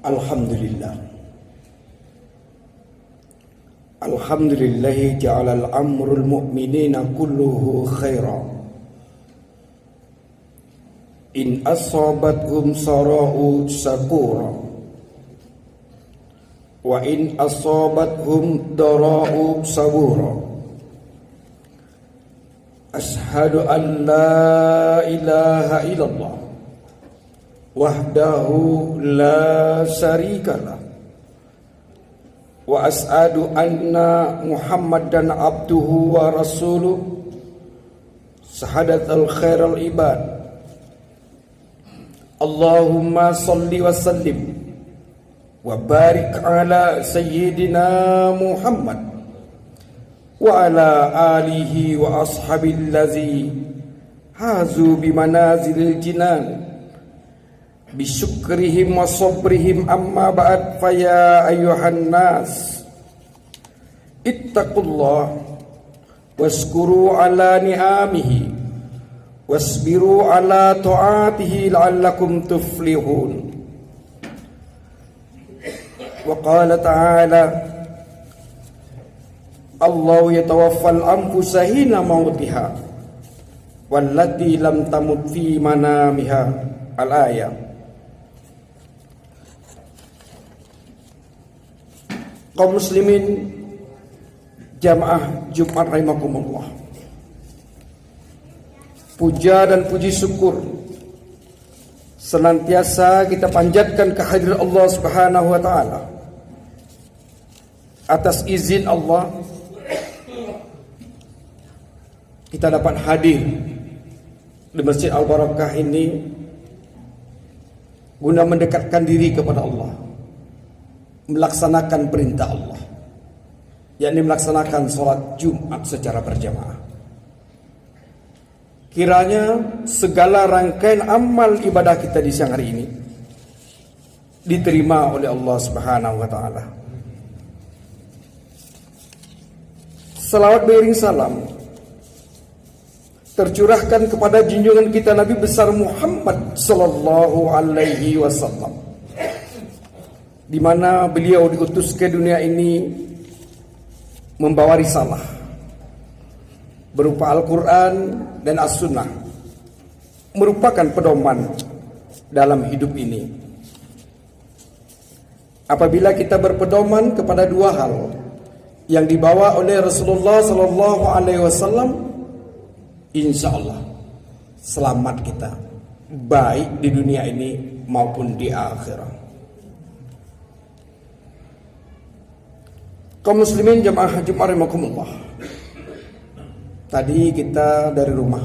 Alhamdulillah. Alhamdulillahi ja'alal amrul mu'minina kulluhu khaira. In asabathum sara'u sakura, wa in asabathum dara'u sabura. Ashhadu an la ilaha illallah wahdahu la syarikalah, wa as'adu anna Muhammadan abduhu wa rasuluh sahadatul khairal ibad. Allahumma salli wa sallim wa barik ala sayyidina Muhammad wa ala alihi wa ashabil ladzi hazu bi manazilil jinan bisyukrihim wa sabrihim. Amma ba'd, faya ayyuhan nas ittaqullah waskuru ala ni'amihi wasbiru ala ta'atihi la'allakum tuflihun. Wa qala ta'ala, Allahu yatawaffal anfusa hina mautiha wallati lam tamut fi manamiha. Al-ayah. Kaum muslimin jamaah Jumat rahimakumullah, puja dan puji syukur senantiasa kita panjatkan kehadirat Allah Subhanahu wa taala. Atas izin Allah kita dapat hadir di Masjid Al-Barakah ini guna mendekatkan diri kepada Allah, melaksanakan perintah Allah, yakni melaksanakan sholat Jumat secara berjamaah. Kiranya segala rangkaian amal ibadah kita di siang hari ini diterima oleh Allah Subhanahu wa taala. Salawat beriring salam tercurahkan kepada junjungan kita Nabi besar Muhammad sallallahu alaihi wasallam, di mana beliau diutus ke dunia ini membawa risalah berupa Al-Quran dan As-Sunnah, merupakan pedoman dalam hidup ini. Apabila kita berpedoman kepada dua hal yang dibawa oleh Rasulullah sallallahu alaihi wasallam, insya Allah selamat kita, baik di dunia ini maupun di akhirat. Kaum muslimin jamaah Jumat rahimakumullah, tadi kita dari rumah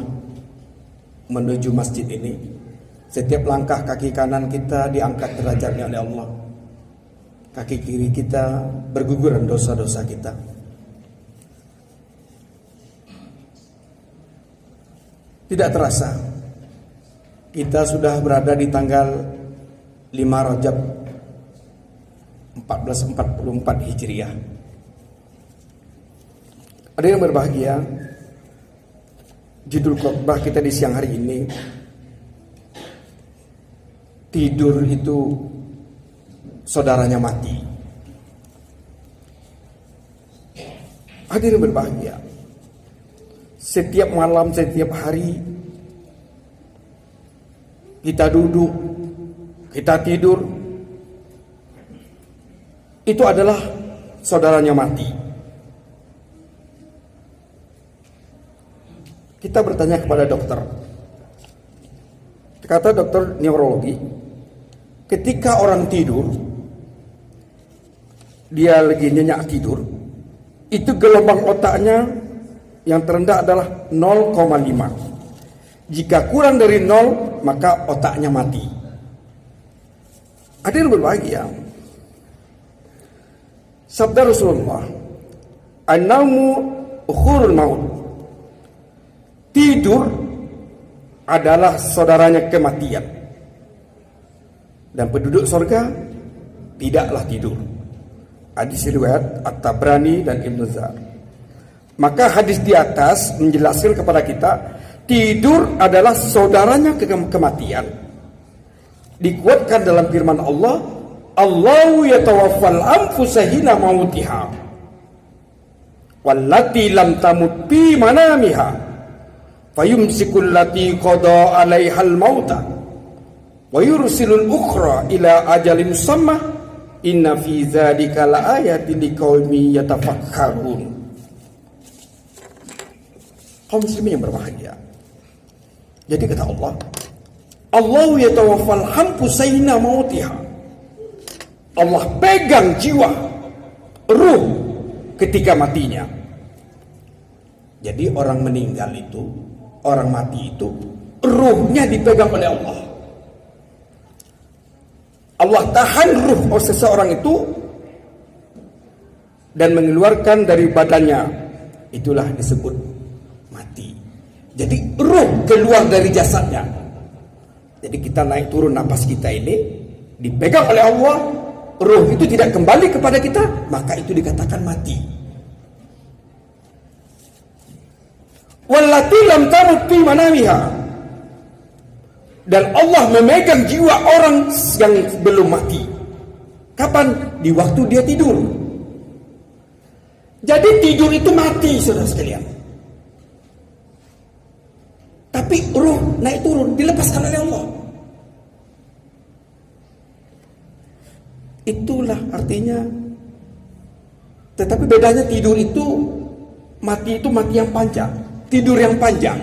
menuju masjid ini, setiap langkah kaki kanan kita diangkat derajatnya oleh Allah, kaki kiri kita berguguran dosa-dosa kita. Tidak terasa kita sudah berada di tanggal 5 Rajab 1444 Hijriah. Ada yang berbahagia, judul khotbah kita di siang hari ini, tidur itu saudaranya mati. Hadirin berbahagia, setiap malam, setiap hari kita duduk, kita tidur, itu adalah saudaranya mati. Kita bertanya kepada dokter, kata dokter neurologi, ketika orang tidur, dia lagi nyenyak tidur, itu gelombang otaknya yang terendah adalah 0,5. Jika kurang dari 0, maka otaknya mati. Ada yang berbahagia, sabda Rasulullah, an-naumu ukhurul maut, tidur adalah saudaranya kematian. Dan penduduk surga tidaklah tidur. Hadis riwayat At-Tabrani dan Ibnu Zar. Maka hadis di atas menjelaskan kepada kita, tidur adalah saudaranya kematian. Dikuatkan dalam firman Allah, Allahu yatawaffal anfusa hina mautiha wallati lam tamut fi manamiha fayumsikul lati qada 'alaihal mauta wa yursilul ukhra ila ajalin musamma inna fi dzalika laayatin liqaumin yatafakkarun. Kaum muslimin yang berbahagia. Jadi kata Allah, Allahu yatawaffal anfusa hina mautiha. Allah pegang jiwa, ruh ketika matinya. Jadi orang meninggal itu, orang mati itu, ruhnya dipegang oleh Allah. Allah tahan ruh seseorang itu dan mengeluarkan dari badannya. Itulah disebut mati. Jadi ruh keluar dari jasadnya. Jadi kita naik turun napas kita ini dipegang oleh Allah. Ruh itu tidak kembali kepada kita, maka itu dikatakan mati. Wallati lam tamut fi manamiha. Dan Allah memegang jiwa orang yang belum mati. Kapan? Di waktu dia tidur. Jadi tidur itu mati, saudara sekalian. Tapi ruh naik turun, dilepaskan oleh Allah. Itulah artinya. Tetapi bedanya tidur itu mati yang panjang, tidur yang panjang.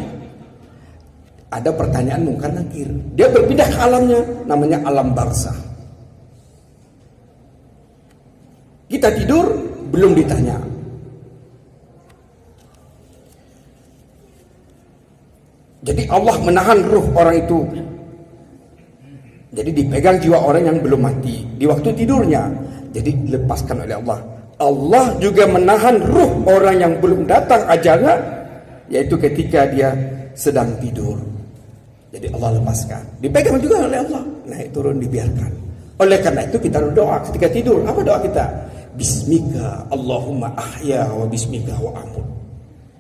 Ada pertanyaan mungkar nakir. Dia berpindah ke alamnya, namanya alam barzah. Kita tidur belum ditanya. Jadi Allah menahan ruh orang itu. Jadi dipegang jiwa orang yang belum mati di waktu tidurnya. Jadi dilepaskan oleh Allah. Allah juga menahan ruh orang yang belum datang ajalnya, yaitu ketika dia sedang tidur. Jadi Allah lepaskan. Dipegang juga oleh Allah. Naik turun dibiarkan. Oleh karena itu kita berdoa ketika tidur. Apa doa kita? Bismika Allahumma ahya wa bismika wa amut.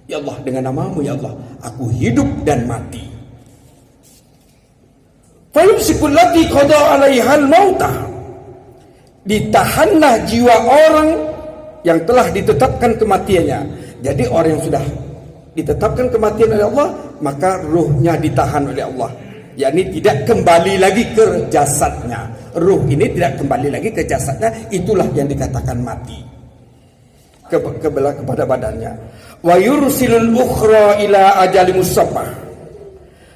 Ya Allah, dengan namamu ya Allah, aku hidup dan mati. Fayumsikul lati qada 'alaihal mauta. Ditahanlah jiwa orang yang telah ditetapkan kematiannya. Jadi orang yang sudah ditetapkan kematian oleh Allah, maka ruhnya ditahan oleh Allah. Yakni tidak kembali lagi ke jasadnya. Ruh ini tidak kembali lagi ke jasadnya. Itulah yang dikatakan mati. Kepada badannya. Wa yursilul ukhra ila ajali musamma.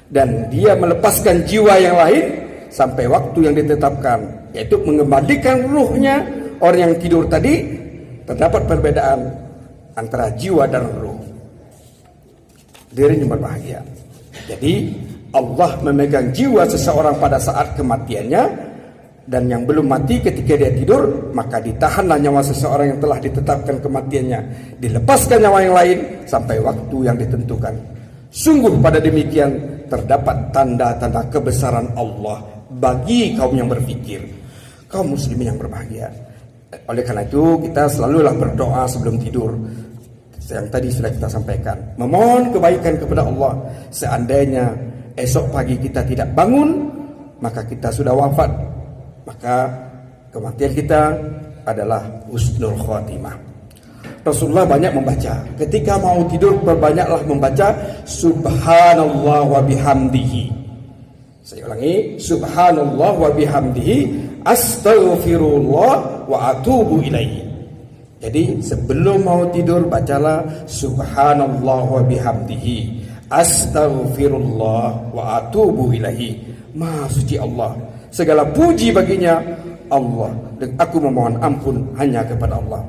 Dan dia melepaskan jiwa yang lain sampai waktu yang ditetapkan, yaitu mengembalikan ruhnya. Orang yang tidur tadi, terdapat perbedaan antara jiwa dan ruh. Diri yang berbahagia. Jadi Allah memegang jiwa seseorang pada saat kematiannya, dan yang belum mati ketika dia tidur, maka ditahanlah nyawa seseorang yang telah ditetapkan kematiannya, dilepaskan nyawa yang lain sampai waktu yang ditentukan. Sungguh pada demikian terdapat tanda-tanda kebesaran Allah bagi kaum yang berfikir, kaum muslimin yang berbahagia. Oleh karena itu kita selalulah berdoa sebelum tidur. Yang tadi sudah kita sampaikan, memohon kebaikan kepada Allah. Seandainya esok pagi kita tidak bangun, maka kita sudah wafat, maka kematian kita adalah husnul khotimah. Rasulullah banyak membaca. Ketika mau tidur berbanyaklah membaca Subhanallah wa bihamdihi. Saya ulangi, Subhanallah wa bihamdihi, astaghfirullah wa atubu ilaihi. Jadi sebelum mau tidur bacalah Subhanallah wa bihamdihi, astaghfirullah wa atubu ilaihi. Maha suci Allah, segala puji baginya Allah, dan aku memohon ampun hanya kepada Allah.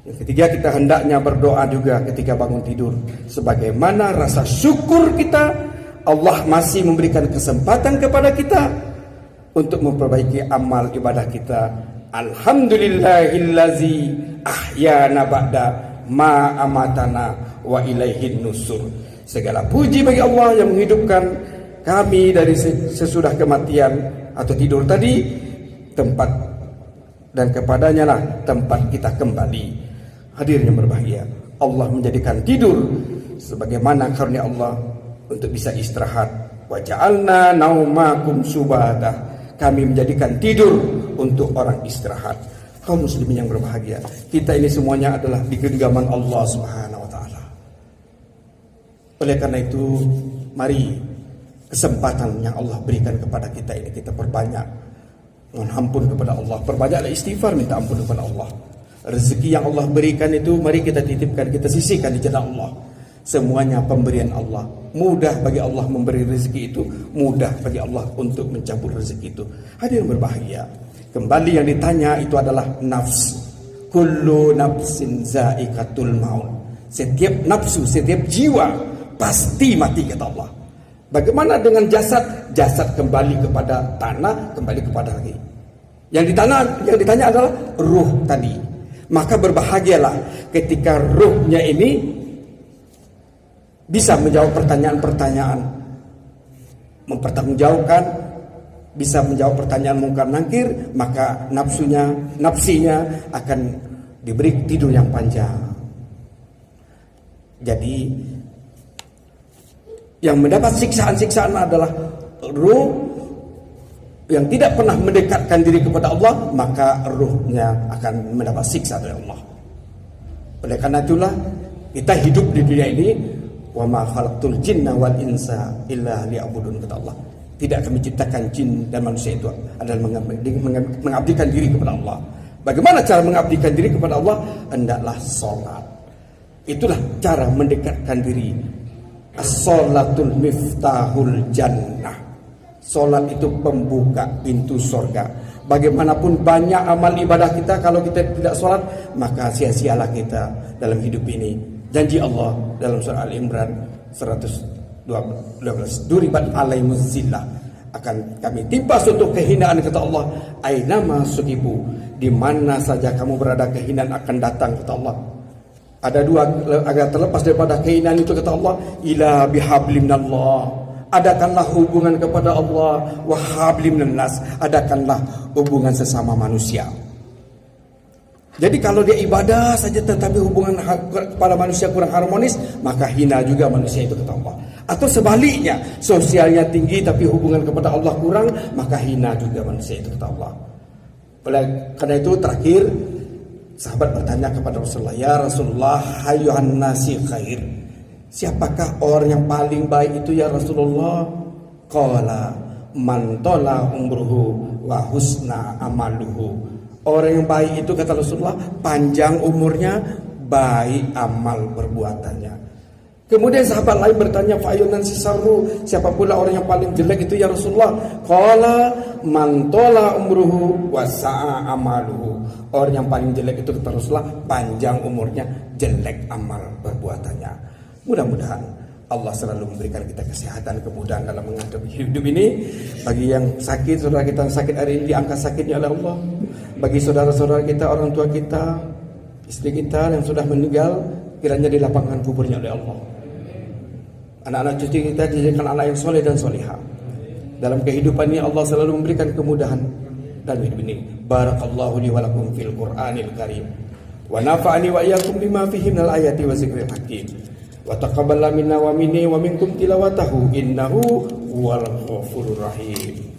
Yang ketiga, kita hendaknya berdoa juga ketika bangun tidur, sebagaimana rasa syukur kita Allah masih memberikan kesempatan kepada kita untuk memperbaiki amal ibadah kita. Alhamdulillahillazi ahyana ba'da ma amatana wa ilaihin nusur. Segala puji bagi Allah yang menghidupkan kami dari sesudah kematian atau tidur tadi, tempat dan kepadanya lah tempat kita kembali. Hadirin yang berbahagia, Allah menjadikan tidur sebagaimana karunia Allah untuk bisa istirahat. Wa ja'alna naumakum subata. kami menjadikan tidur untuk orang istirahat. Kaum muslimin yang berbahagia, kita ini semuanya adalah di genggaman Allah Subhanahu wa taala. Oleh karena itu, mari kesempatan yang Allah berikan kepada kita ini kita perbanyak mohon ampun kepada Allah, perbanyaklah istighfar, minta ampun kepada Allah. Rezeki yang Allah berikan itu mari kita titipkan, kita sisihkan di jalan Allah. Semuanya pemberian Allah. Mudah bagi Allah memberi rezeki itu, mudah bagi Allah untuk mencabut rezeki itu. Hadirin berbahagia, kembali yang ditanya itu adalah nafs. Kullu nafsin za'iqatul maut. Setiap nafsu, setiap jiwa pasti mati, kata Allah. Bagaimana dengan jasad? Jasad kembali kepada tanah, kembali kepada lagi. Yang ditanya adalah ruh tadi. Maka berbahagialah ketika ruhnya ini bisa menjawab pertanyaan-pertanyaan, mempertanggungjawabkan, bisa menjawab pertanyaan mungkar nakir, maka nafsinya akan diberi tidur yang panjang. Jadi yang mendapat siksaan-siksaan adalah ruh yang tidak pernah mendekatkan diri kepada Allah, maka ruhnya akan mendapat siksa dari Allah. Oleh karena itulah kita hidup di dunia ini, wa ma khalaqtul jinna wal insa illa liya'budun, kata Allah. Tidak kami ciptakan jin dan manusia itu adalah mengabdikan diri kepada Allah. Bagaimana cara mengabdikan diri kepada Allah? Hendaklah sholat. Itulah cara mendekatkan diri. As-sholatul miftahul jannah. Sholat itu pembuka pintu surga. Bagaimanapun banyak amal ibadah kita, kalau kita tidak sholat, maka sia-sialah kita dalam hidup ini. Janji Allah dalam surah Al-Imran 112, duribat alaihimuz zillah, akan kami timpa suatu kehinaan, kata Allah. Ainama sukibu, di mana saja kamu berada kehinaan akan datang, kata Allah. Ada dua agar terlepas daripada kehinaan itu, kata Allah. Ila bihablim minallah, adakanlah hubungan kepada Allah, wa hablim minannas, adakanlah hubungan sesama manusia. Jadi kalau dia ibadah saja tetapi hubungan kepada manusia kurang harmonis, maka hina juga manusia itu, kata Allah. Atau sebaliknya, sosialnya tinggi tapi hubungan kepada Allah kurang, maka hina juga manusia itu, kata Allah. Oleh karena itu terakhir, sahabat bertanya kepada Rasulullah, ya Rasulullah, hayyuhan nasi khair, siapakah orang yang paling baik itu ya Rasulullah? Qala man tola umruhu wa husna amaluhu. Orang yang baik itu, kata Rasulullah, panjang umurnya, baik amal perbuatannya. Kemudian sahabat lain bertanya, fa'ayunan sisaru, siapa pula orang yang paling jelek itu ya Rasulullah? Qala man tola umruhu wa sa'a amaluhu. Orang yang paling jelek itu, kata Rasulullah, panjang umurnya, jelek amal perbuatannya. Mudah-mudahan Allah selalu memberikan kita kesehatan, kemudahan dalam menghadapi hidup ini. Bagi yang sakit, saudara kita yang sakit hari ini diangkat sakitnya oleh Allah. Bagi saudara-saudara kita, orang tua kita, istri kita yang sudah meninggal, kiranya dilapangkan kuburnya oleh Allah. Anak-anak cucu kita dijadikan anak yang soleh dan solihah. Dalam kehidupan ini Allah selalu memberikan kemudahan dalam hidup ini. Barakallahu li wa lakum fil Qur'anil Karim, wa nafa'ani wa iyyakum bima fihi minal ayati wa zikril hakim. Wa taqabbal minna wa minni wa minkum tilawatahu innahu huwal ghafurur rahim.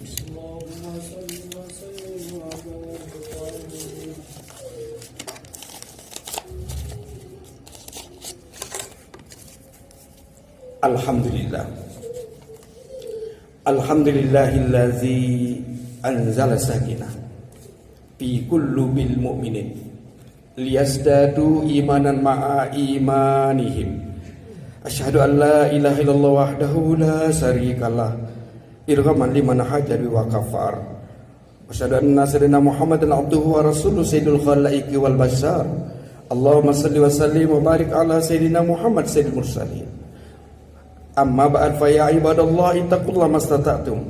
Alhamdulillah. Alhamdulillahillazi anzala sakinah fi qulubil mu'minin liyazdadu imanan ma'a imanihim. Asyhadu an la ilaha illallah wahdahu la syarikalah irhaman liman hajari wa kafar. Asyhadu anna sayyidina Muhammadan abduhu wa rasuluhu sayyidul khalaiqi wal bashar. Allahumma salli wa sallim wa barik ala sayyidina Muhammad sayyidil mursalin. Amma ba'd fa ya ibadallah ittaqullaha mastata'tum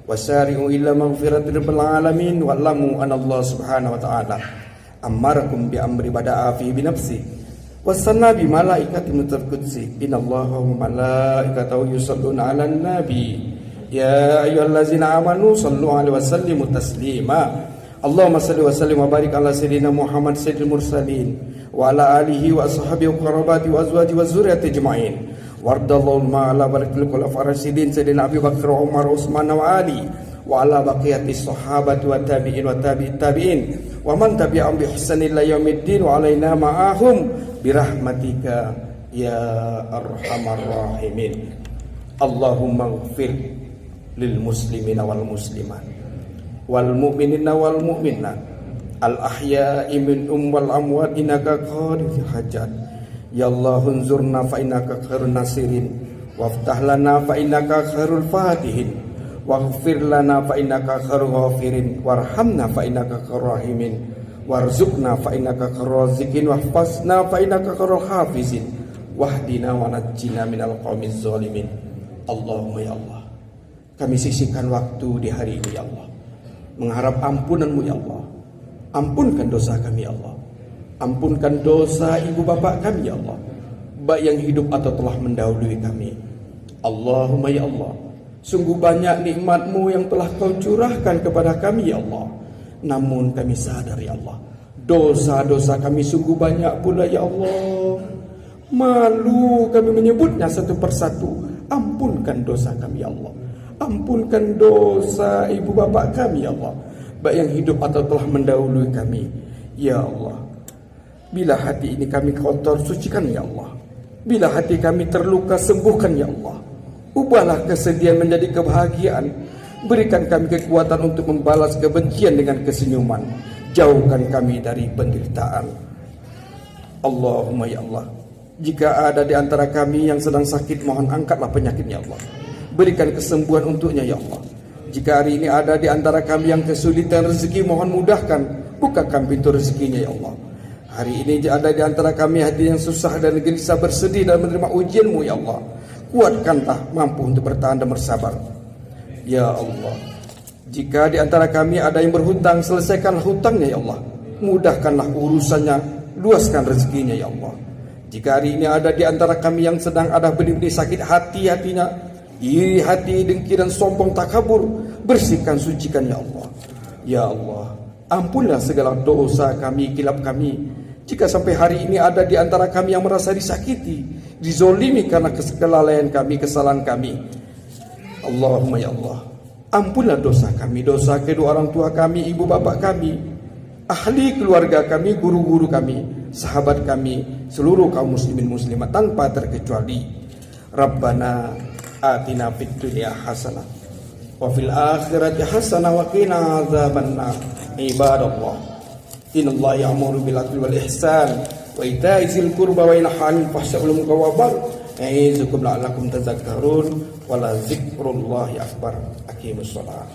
wasari'u ila maghfiratil alamin wa'lamu anna Allah subhanahu wa ta'ala amarakum bi amri bada'a fi bi nafsi wasanna bi malaikati mutaqaddisin innallaha wa malaikatahu yusalluna 'alan nabi ya ayyuhallazina amanu sallu 'alaihi wa sallimu taslima. Allahumma salli wa sallim wa barik ala sayyidina Muhammad sayyidil mursalin wa ala alihi wa ashabihi wa qarabati wa azwaji wa dzurriyyati ajma'in. Wardallahu ma'ala barakil khulafa'ir rasyidin sayyidina Abi Bakar wa Umar Utsman wa Ali wa ala baqiyati sahabati wa tabi'in wa tabi'it tabi'in wa man tabi'ahum bi ihsanin ila yaumiddin wa alaina ma'ahum birahmatika ya arhamar rahimin. Allahumma ighfir lil muslimina wal muslimat wal mu'minina wal mu'minat al ahya'i minhum wal amwat innaka qadil hajat. Ya Allah unzurna fa innaka khairun nasirin waftah lana fa innaka khairul fatihin waghfir lana fa innaka khairul ghafirin warhamna fa innaka khairur rahimin warzuqna fa innaka khairur raziqin wahfazna fa innaka khairul hafizin wahdina wa najjina minal qaumiz zalimin. Allahumma ya Allah, kami sisihkan waktu di hari ini ya Allah, mengharap ampunan-Mu ya Allah. Ampunkan dosa kami ya Allah. Ampunkan dosa ibu bapak kami ya Allah, baik yang hidup atau telah mendahului kami. Allahumma ya Allah, sungguh banyak nikmat-Mu yang telah Kau curahkan kepada kami ya Allah. Namun kami sadar ya Allah, dosa-dosa kami sungguh banyak pula ya Allah. Malu kami menyebutnya satu persatu. Ampunkan dosa kami ya Allah. Ampunkan dosa ibu bapak kami ya Allah, baik yang hidup atau telah mendahului kami. Ya Allah, bila hati ini kami kotor, sucikan ya Allah. Bila hati kami terluka, sembuhkan ya Allah. Ubahlah kesedihan menjadi kebahagiaan. Berikan kami kekuatan untuk membalas kebencian dengan kesenyuman. Jauhkan kami dari penderitaan. Allahumma ya Allah, jika ada di antara kami yang sedang sakit, mohon angkatlah penyakitnya Allah. Berikan kesembuhan untuknya ya Allah. Jika hari ini ada di antara kami yang kesulitan rezeki, mohon mudahkan, bukakan pintu rezekinya ya Allah. Hari ini ada di antara kami hati yang susah dan gelisah, bersedih dan menerima ujian-Mu ya Allah. Kuatkanlah mampu untuk bertahan dan bersabar. Ya Allah, jika di antara kami ada yang berhutang, selesaikanlah hutangnya ya Allah. Mudahkanlah urusannya, luaskan rezekinya ya Allah. Jika hari ini ada di antara kami yang sedang ada benih-benih sakit hatinya, iri hati, dengki dan sombong takabur, bersihkan, sucikan ya Allah. Ya Allah, ampunlah segala dosa kami, kilap kami. Jika sampai hari ini ada di antara kami yang merasa disakiti, dizolimi karena kelalaian kami, kesalahan kami, Allahumma ya Allah, ampunlah dosa kami, dosa kedua orang tua kami, ibu bapak kami, ahli keluarga kami, guru-guru kami, sahabat kami, seluruh kaum muslimin muslimat tanpa terkecuali. Rabbana atina fid dunya hasanah wa fil akhirati hasanah wa qina adzabannar. Ibadallah, innallaha ya'muru bil 'adli wal ihsan wa ita'i dzil qurba wa yanha 'anil fahsya'i wal munkari wal baghi ya'izukum la'allakum tadhakkarun wa la dzikrullahi akbar. Aqimus shalah.